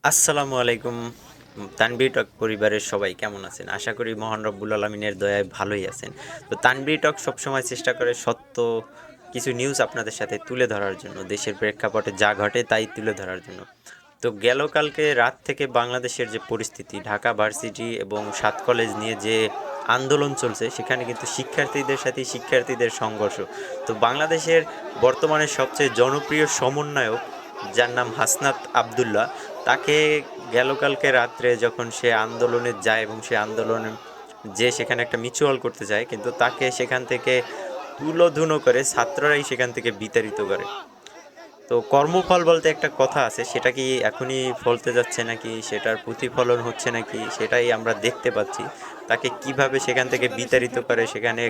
আসসালামু আলাইকুম। তানভীর টক পরিবারের সবাই কেমন আছেন? আশা করি মহান রব্বুল আলমিনের দয়ায় ভালোই আছেন। তো তানভীর টক সবসময় চেষ্টা করে সত্য কিছু নিউজ আপনাদের সাথে তুলে ধরার জন্য, দেশের প্রেক্ষাপটে যা ঘটে তাই তুলে ধরার জন্য। তো গেল কালকে রাত থেকে বাংলাদেশের যে পরিস্থিতি, ঢাকা ভার্সিটি এবং ৭ কলেজ নিয়ে যে আন্দোলন চলছে, সেখানে কিন্তু শিক্ষার্থীদের সাথে শিক্ষার্থীদের সংঘর্ষ। তো বাংলাদেশের বর্তমানে সবচেয়ে জনপ্রিয় সমন্বয়ক, যার নাম হাসনাত আবদুল্লাহ, তাকে গেল কালকে রাত্রে যখন সে আন্দোলনে যায় এবং সে আন্দোলনে যে সেখানে একটা মিউচুয়াল করতে যায়, কিন্তু তাকে সেখান থেকে তুলোধুনো করে ছাত্ররাই সেখান থেকে বিতাড়িত করে। তো কর্মফল বলতে একটা কথা আছে, সেটা কি এখনই ফলতে যাচ্ছে নাকি সেটার প্রতিফলন হচ্ছে নাকি সেটাই আমরা দেখতে পাচ্ছি। তাকে কিভাবে সেখান থেকে বিতাড়িত করে, সেখানে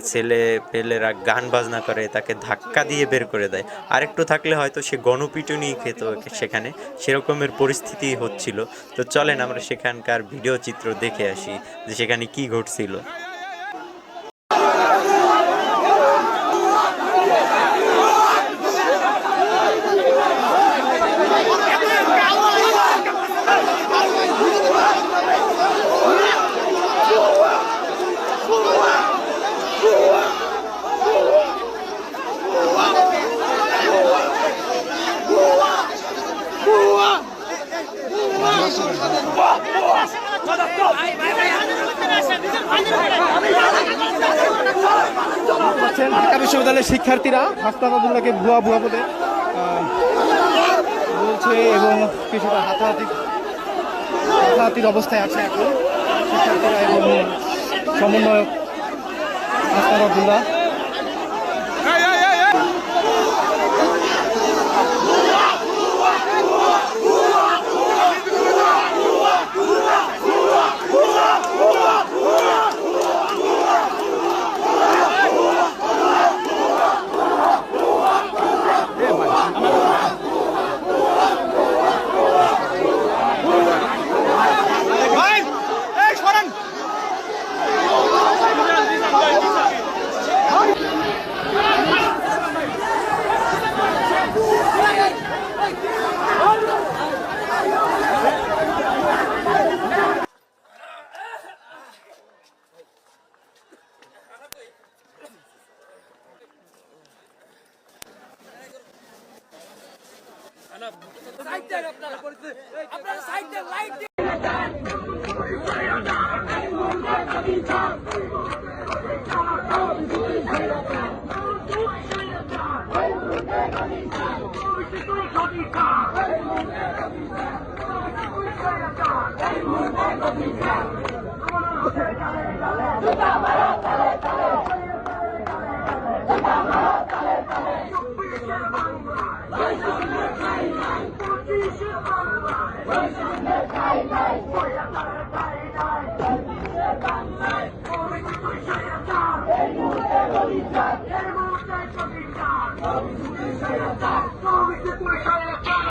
ছেলে পেলেরা গান বাজনা করে, তাকে ধাক্কা দিয়ে বের করে দেয়। আরেকটু থাকলে হয়তো সে গণপিটুনি খেত সেখানে, সেরকমের পরিস্থিতি হচ্ছিল। তো চলেন আমরা সেখানকার ভিডিও চিত্র দেখে আসি যে সেখানে কি ঘটছিল। ঢাকা বিশ্ববিদ্যালয়ের শিক্ষার্থীরা হাসনাত আবদুল্লাহকে ভুয়া ভুয়া বলে বলছে এবং কিছুটা হাতাহাতির অবস্থায় আছে এখন শিক্ষার্থীরা এবং সমন্বয়ক হাসনাত আবদুল্লাহ। আপনারা সাইড দেন, লাইট দিন।